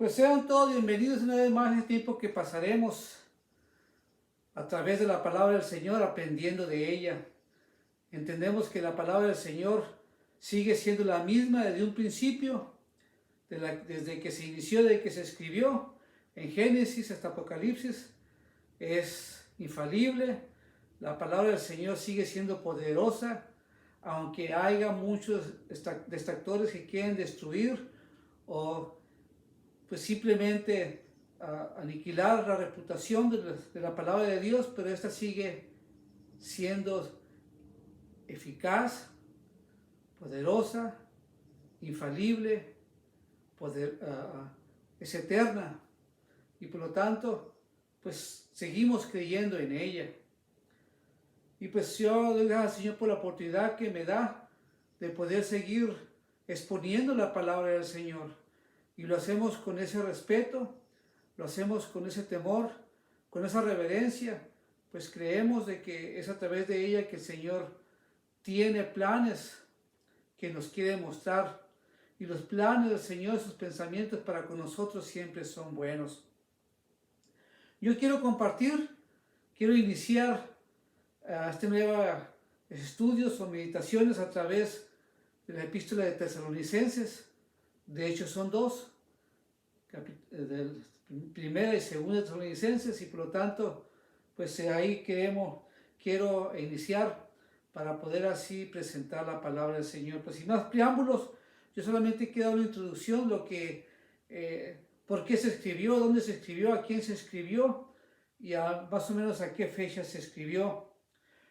Pues sean todos bienvenidos una vez más en el tiempo que pasaremos a través de la palabra del Señor, aprendiendo de ella. Entendemos que la palabra del Señor sigue siendo la misma desde un principio, desde que se inició, desde que se escribió, en Génesis hasta Apocalipsis. Es infalible, la palabra del Señor sigue siendo poderosa, aunque haya muchos detractores que quieren destruir o pues simplemente aniquilar la reputación de la palabra de Dios, pero esta sigue siendo eficaz, poderosa, infalible, es eterna, y por lo tanto pues seguimos creyendo en ella. Y pues yo doy gracias al Señor por la oportunidad que me da de poder seguir exponiendo la palabra del Señor. Y lo hacemos con ese respeto, lo hacemos con ese temor, con esa reverencia, pues creemos de que es a través de ella que el Señor tiene planes que nos quiere mostrar. Y los planes del Señor, sus pensamientos para con nosotros siempre son buenos. Yo quiero iniciar este nuevo estudios o meditaciones a través de la epístola de Tesalonicenses. De hecho son dos, primera y segunda de Tesalonicenses, y por lo tanto pues ahí quiero iniciar para poder así presentar la palabra del Señor. Pues sin más preámbulos, yo solamente quiero dar una introducción, por qué se escribió, dónde se escribió, a quién se escribió y más o menos a qué fecha se escribió.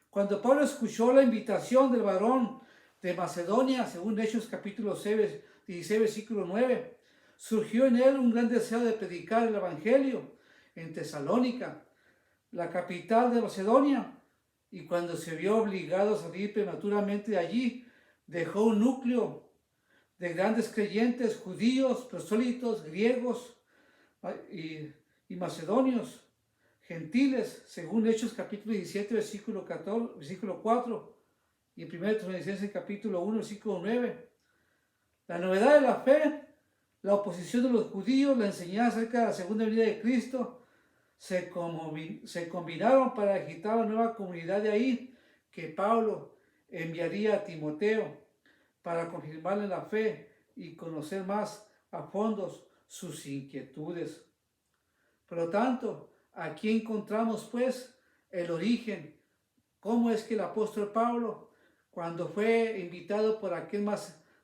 Cuando Pablo escuchó la invitación del varón de Macedonia, según Hechos capítulo 16, versículo 9, surgió en él un gran deseo de predicar el evangelio en Tesalónica, la capital de Macedonia, y cuando se vio obligado a salir prematuramente de allí, dejó un núcleo de grandes creyentes, judíos, proselitos, griegos y macedonios, gentiles, según Hechos capítulo 17, versículo 4, y 1 Tesalonicenses capítulo 1, versículo 9. La novedad de la fe, la oposición de los judíos, la enseñanza acerca de la segunda venida de Cristo, se combinaron para agitar la nueva comunidad de ahí, que Pablo enviaría a Timoteo para confirmarle la fe y conocer más a fondo sus inquietudes. Por lo tanto, aquí encontramos pues el origen, cómo es que el apóstol Pablo, cuando fue invitado por aquel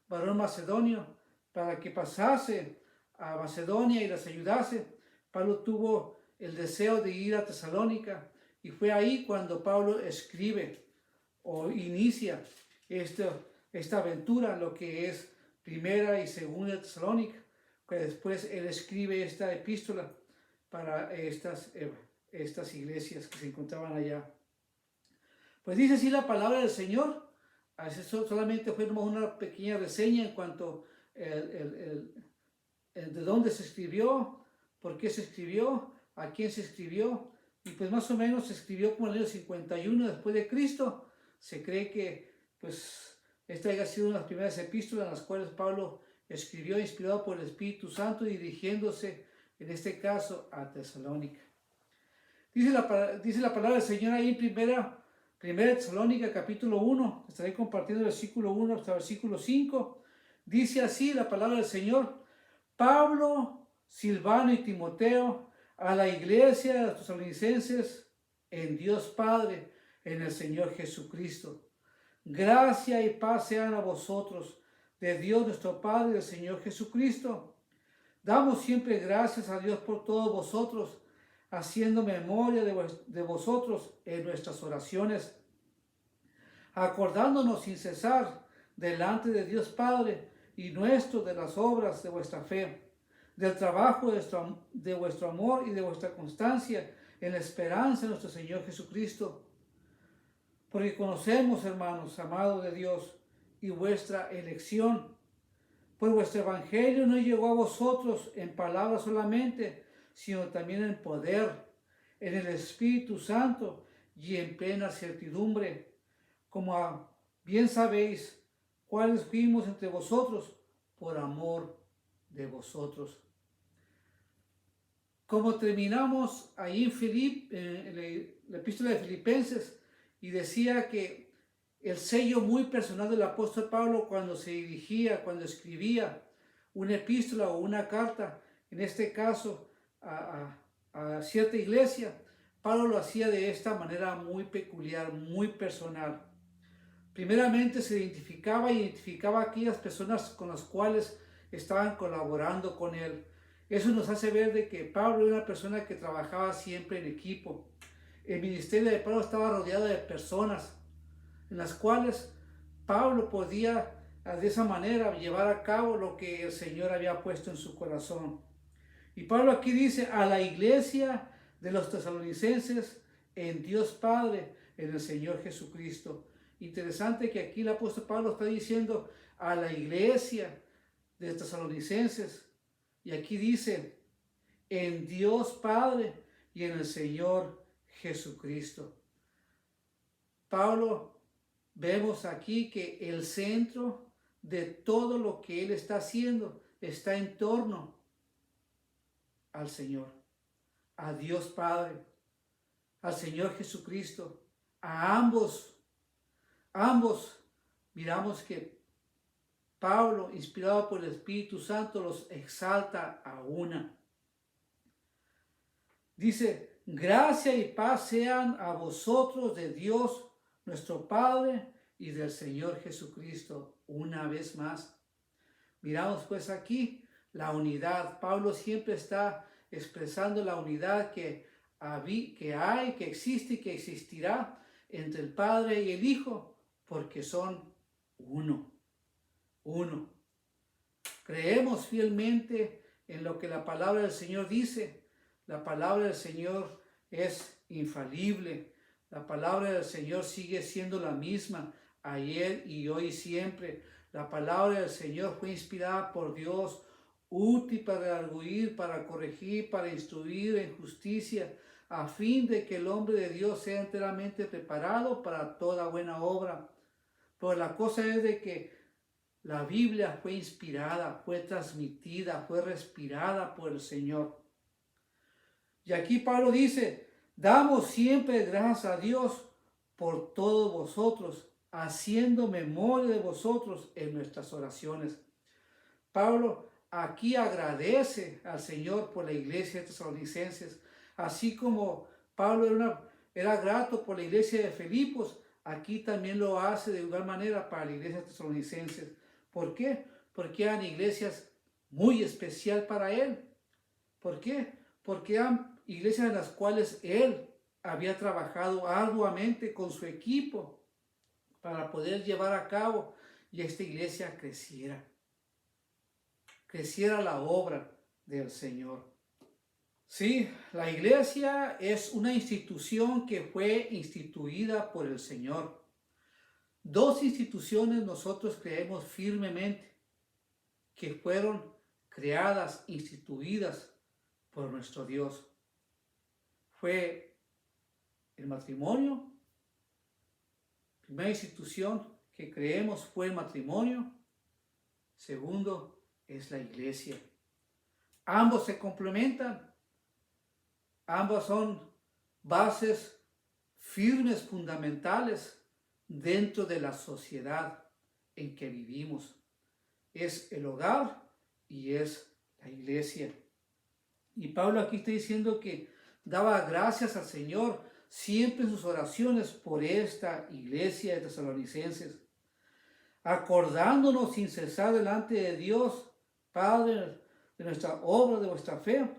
varón macedonio para que pasase a Macedonia y les ayudase, Pablo tuvo el deseo de ir a Tesalónica, y fue ahí cuando Pablo escribe o inicia esta aventura, lo que es primera y segunda de Tesalónica, que después él escribe esta epístola para estas iglesias que se encontraban allá. Pues dice así la palabra del Señor. Eso solamente fue una pequeña reseña en cuanto de dónde se escribió, por qué se escribió, a quién se escribió, y pues más o menos se escribió como en el año 51 después de Cristo. Se cree que pues esta haya sido una de las primeras epístolas en las cuales Pablo escribió, inspirado por el Espíritu Santo, dirigiéndose en este caso a Tesalónica. Dice la palabra del Señor ahí en primera Tesalónica capítulo 1, estaré compartiendo el versículo 1 hasta el versículo 5. Dice así la palabra del Señor: Pablo, Silvano y Timoteo, a la iglesia de los tesalonicenses, en Dios Padre, en el Señor Jesucristo. Gracia y paz sean a vosotros, de Dios nuestro Padre y del Señor Jesucristo. Damos siempre gracias a Dios por todos vosotros, haciendo memoria de vosotros en nuestras oraciones, acordándonos sin cesar delante de Dios Padre y nuestro de las obras de vuestra fe, del trabajo de vuestro amor y de vuestra constancia en la esperanza de nuestro Señor Jesucristo. Porque conocemos, hermanos, amados de Dios, y vuestra elección, pues vuestro evangelio no llegó a vosotros en palabras solamente, sino también en poder, en el Espíritu Santo y en plena certidumbre, como bien sabéis cuáles fuimos entre vosotros por amor de vosotros. como terminamos ahí en la epístola de Filipenses, y decía que el sello muy personal del apóstol Pablo cuando se dirigía, cuando escribía una epístola o una carta, en este caso a cierta iglesia, Pablo lo hacía de esta manera muy peculiar, muy personal. Primeramente se identificaba a aquellas personas con las cuales estaban colaborando con él. Eso nos hace ver de que Pablo era una persona que trabajaba siempre en equipo. El ministerio de Pablo estaba rodeado de personas en las cuales Pablo podía de esa manera llevar a cabo lo que el Señor había puesto en su corazón. Y Pablo aquí dice a la iglesia de los tesalonicenses en Dios Padre, en el Señor Jesucristo. Interesante que aquí el apóstol Pablo está diciendo a la iglesia de tesalonicenses, y aquí dice en Dios Padre y en el Señor Jesucristo. Pablo, vemos aquí que el centro de todo lo que él está haciendo está en torno al Señor, a Dios Padre, al Señor Jesucristo, a ambos miramos que Pablo, inspirado por el Espíritu Santo, los exalta a una. Dice, gracia y paz sean a vosotros de Dios, nuestro Padre, y del Señor Jesucristo. Una vez más, miramos pues aquí la unidad. Pablo siempre está expresando la unidad que hay, que existe y que existirá entre el Padre y el Hijo, porque son uno. Creemos fielmente en lo que la palabra del Señor dice. La palabra del Señor es infalible. La palabra del Señor sigue siendo la misma ayer y hoy y siempre. La palabra del Señor fue inspirada por Dios, útil para redarguir, para corregir, para instruir en justicia, a fin de que el hombre de Dios sea enteramente preparado para toda buena obra. Pero la cosa es de que la Biblia fue inspirada, fue transmitida, fue respirada por el Señor. Y aquí Pablo dice, damos siempre gracias a Dios por todos vosotros, haciendo memoria de vosotros en nuestras oraciones. Pablo aquí agradece al Señor por la iglesia de Tesalonicenses, así como Pablo era grato por la iglesia de Filipos, aquí también lo hace de igual manera para la iglesia de Tesalonicenses. ¿Por qué? Porque eran iglesias muy especial para él. ¿Por qué? Porque eran iglesias en las cuales él había trabajado arduamente con su equipo para poder llevar a cabo y esta iglesia creciera la obra del Señor. Sí, la iglesia es una institución que fue instituida por el Señor. Dos instituciones nosotros creemos firmemente que fueron creadas, instituidas por nuestro Dios. Fue el matrimonio. Primera institución que creemos fue el matrimonio. Segundo es la iglesia. Ambos se complementan. Ambas son bases firmes, fundamentales dentro de la sociedad en que vivimos. Es el hogar y es la iglesia. Y Pablo aquí está diciendo que daba gracias al Señor siempre en sus oraciones por esta iglesia de Tesalonicenses, acordándonos sin cesar delante de Dios, Padre, de nuestra obra, de vuestra fe,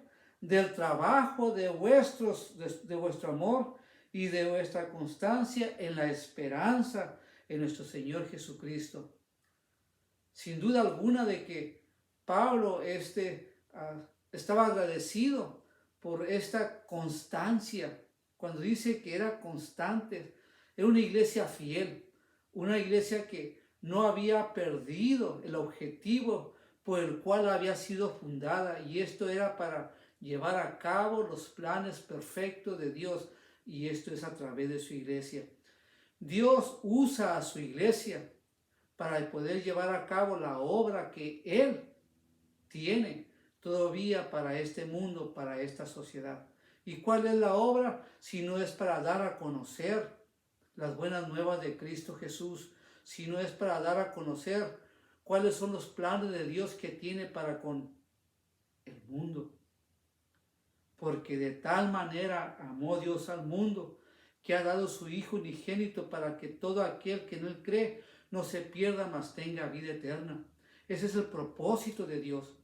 del trabajo de vuestro amor y de vuestra constancia en la esperanza en nuestro Señor Jesucristo. Sin duda alguna de que Pablo estaba agradecido por esta constancia. Cuando dice que era constante, era una iglesia fiel, una iglesia que no había perdido el objetivo por el cual había sido fundada, y esto era para llevar a cabo los planes perfectos de Dios, y esto es a través de su iglesia. Dios usa a su iglesia para poder llevar a cabo la obra que Él tiene, todavía para este mundo, para esta sociedad. ¿Y cuál es la obra? Si no es para dar a conocer las buenas nuevas de Cristo Jesús, si no es para dar a conocer cuáles son los planes de Dios que tiene para con el mundo. Porque de tal manera amó Dios al mundo, que ha dado su Hijo unigénito para que todo aquel que en él cree no se pierda, mas tenga vida eterna. Ese es el propósito de Dios.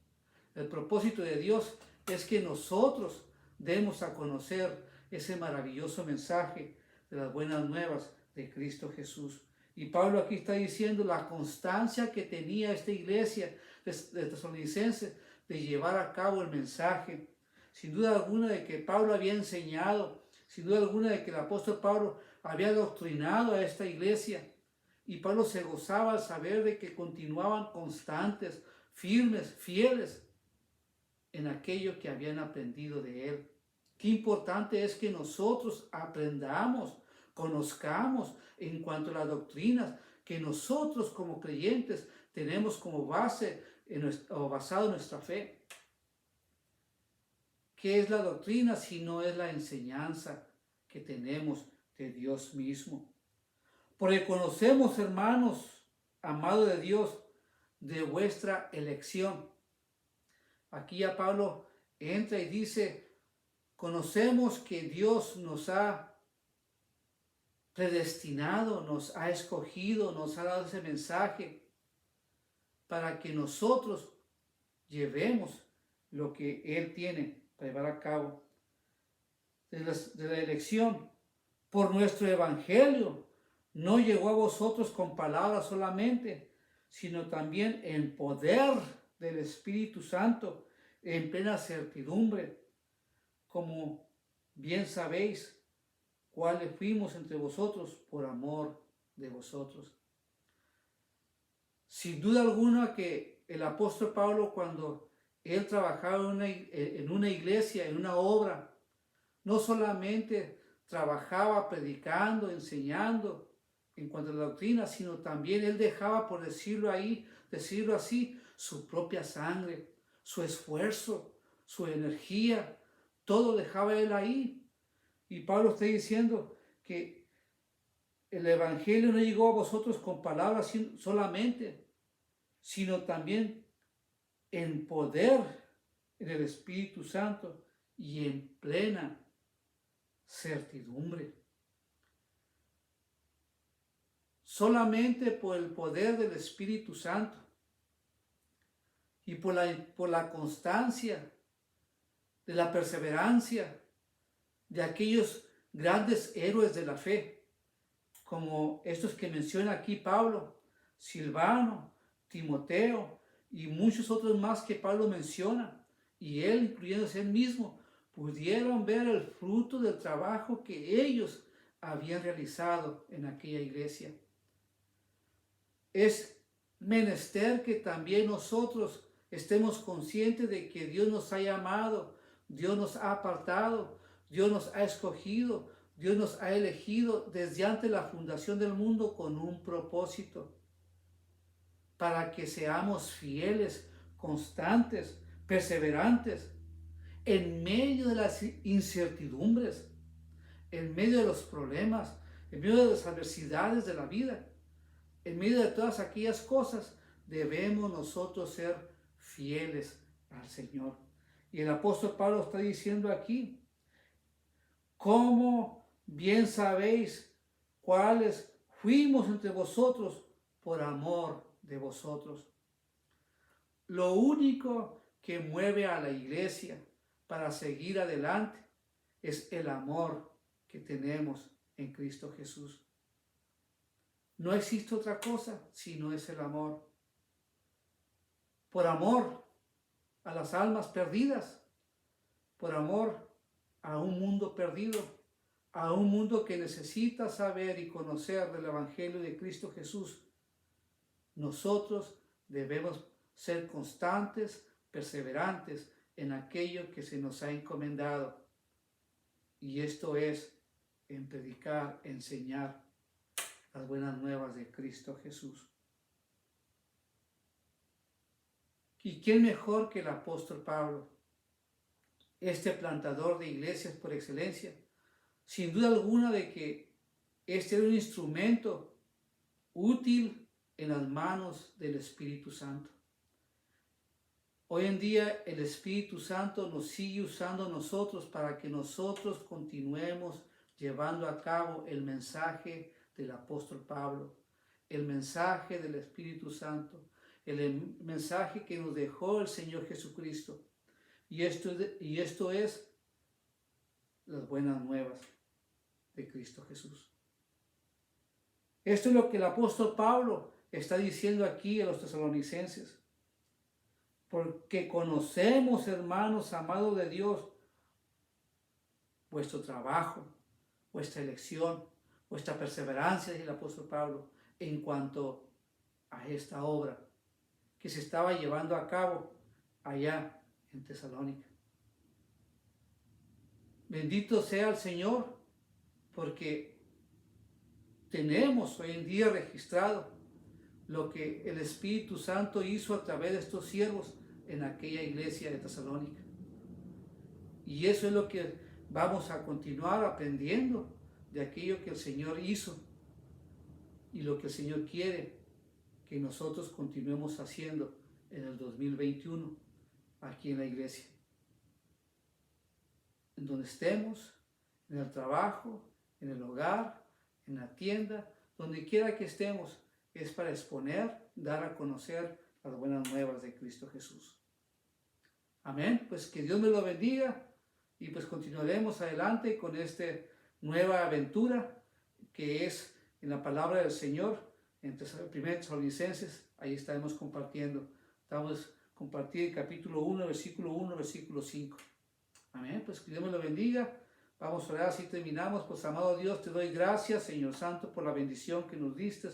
El propósito de Dios es que nosotros demos a conocer ese maravilloso mensaje de las buenas nuevas de Cristo Jesús. Y Pablo aquí está diciendo la constancia que tenía esta iglesia de Tesalonicenses de llevar a cabo el mensaje. Sin duda alguna de que Pablo había enseñado, sin duda alguna de que el apóstol Pablo había doctrinado a esta iglesia. Y Pablo se gozaba al saber de que continuaban constantes, firmes, fieles en aquello que habían aprendido de él. Qué importante es que nosotros aprendamos, conozcamos en cuanto a las doctrinas que nosotros como creyentes tenemos como base o basado en nuestra fe. ¿Qué es la doctrina si no es la enseñanza que tenemos de Dios mismo? Porque conocemos, hermanos, amados de Dios, de vuestra elección. Aquí ya Pablo entra y dice, conocemos que Dios nos ha predestinado, nos ha escogido, nos ha dado ese mensaje para que nosotros llevemos lo que Él tiene para llevar a cabo. De la elección por nuestro evangelio no llegó a vosotros con palabras solamente, sino también en poder del Espíritu Santo, en plena certidumbre, como bien sabéis cuáles fuimos entre vosotros por amor de vosotros. Sin duda alguna que el apóstol Pablo, cuando él trabajaba en una iglesia, en una obra, no solamente trabajaba predicando, enseñando en cuanto a la doctrina, sino también él dejaba, por decirlo así, su propia sangre, su esfuerzo, su energía, todo dejaba él ahí. Y Pablo está diciendo que el evangelio no llegó a vosotros con palabras solamente, sino también en poder en el Espíritu Santo y en plena certidumbre. Solamente por el poder del Espíritu Santo y por la constancia, de la perseverancia de aquellos grandes héroes de la fe, como estos que menciona aquí Pablo, Silvano, Timoteo y muchos otros más que Pablo menciona, y él, incluyéndose él mismo, pudieron ver el fruto del trabajo que ellos habían realizado en aquella iglesia. Es menester que también nosotros estemos conscientes de que Dios nos ha llamado, Dios nos ha apartado, Dios nos ha escogido, Dios nos ha elegido desde antes de la fundación del mundo con un propósito, para que seamos fieles, constantes, perseverantes, en medio de las incertidumbres, en medio de los problemas, en medio de las adversidades de la vida, en medio de todas aquellas cosas, debemos nosotros ser fieles al Señor. Y el apóstol Pablo está diciendo aquí, ¿cómo bien sabéis cuáles fuimos entre vosotros por amor de vosotros? Lo único que mueve a la iglesia para seguir adelante es el amor que tenemos en Cristo Jesús. No existe otra cosa si no es el amor. Por amor a las almas perdidas, por amor a un mundo perdido, a un mundo que necesita saber y conocer del Evangelio de Cristo Jesús. Nosotros debemos ser constantes, perseverantes en aquello que se nos ha encomendado. Y esto es en predicar, enseñar las buenas nuevas de Cristo Jesús. ¿Y quién mejor que el apóstol Pablo, este plantador de iglesias por excelencia? Sin duda alguna de que este era un instrumento útil en las manos del Espíritu Santo. Hoy en día el Espíritu Santo nos sigue usando a nosotros para que nosotros continuemos llevando a cabo el mensaje del apóstol Pablo, el mensaje del Espíritu Santo, el mensaje que nos dejó el Señor Jesucristo. Y esto es las buenas nuevas de Cristo Jesús. Esto es lo que el apóstol Pablo está diciendo aquí a los tesalonicenses. Porque conocemos, hermanos amados de Dios, vuestro trabajo, vuestra elección, vuestra perseverancia, dice el apóstol Pablo, en cuanto a esta obra que se estaba llevando a cabo allá en Tesalónica. Bendito sea el Señor, porque tenemos hoy en día registrado lo que el Espíritu Santo hizo a través de estos siervos en aquella iglesia de Tesalónica. Y eso es lo que vamos a continuar aprendiendo de aquello que el Señor hizo y lo que el Señor quiere que nosotros continuemos haciendo en el 2021 aquí en la iglesia. En donde estemos, en el trabajo, en el hogar, en la tienda, donde quiera que estemos, es para exponer, dar a conocer las buenas nuevas de Cristo Jesús. Amén. Pues que Dios me lo bendiga y pues continuaremos adelante con esta nueva aventura que es en la palabra del Señor, en 1 Tesalonicenses. Ahí estaremos compartiendo. Estamos compartiendo el capítulo 1, versículo 5. Amén. Pues que Dios me lo bendiga. Vamos a orar, así terminamos. Pues amado Dios, te doy gracias, Señor Santo, por la bendición que nos diste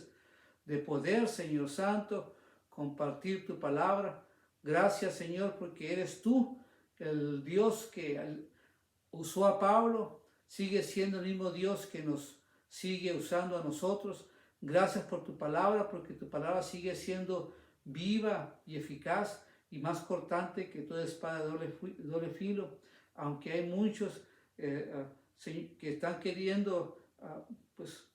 de poder, Señor Santo, compartir tu palabra. Gracias, Señor, porque eres tú el Dios que usó a Pablo, sigue siendo el mismo Dios que nos sigue usando a nosotros. Gracias por tu palabra, porque tu palabra sigue siendo viva y eficaz y más cortante que toda espada de doble filo, aunque hay muchos que están queriendo pues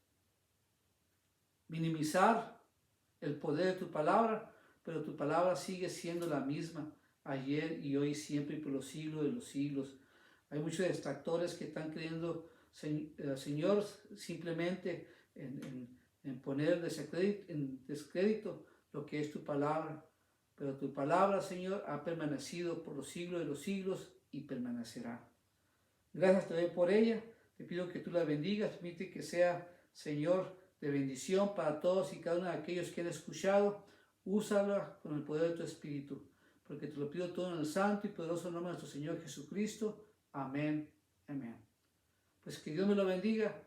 minimizar el poder de tu palabra, pero tu palabra sigue siendo la misma ayer y hoy, siempre y por los siglos de los siglos. Hay muchos distractores que están queriendo, Señor, simplemente en poner en descrédito lo que es tu palabra. Pero tu palabra, Señor, ha permanecido por los siglos de los siglos y permanecerá. Gracias te doy por ella. Te pido que tú la bendigas. Permite que sea, Señor, de bendición para todos y cada uno de aquellos que han escuchado. Úsala con el poder de tu Espíritu, porque te lo pido todo en el santo y poderoso nombre de nuestro Señor Jesucristo. Amén. Amén. Pues que Dios me lo bendiga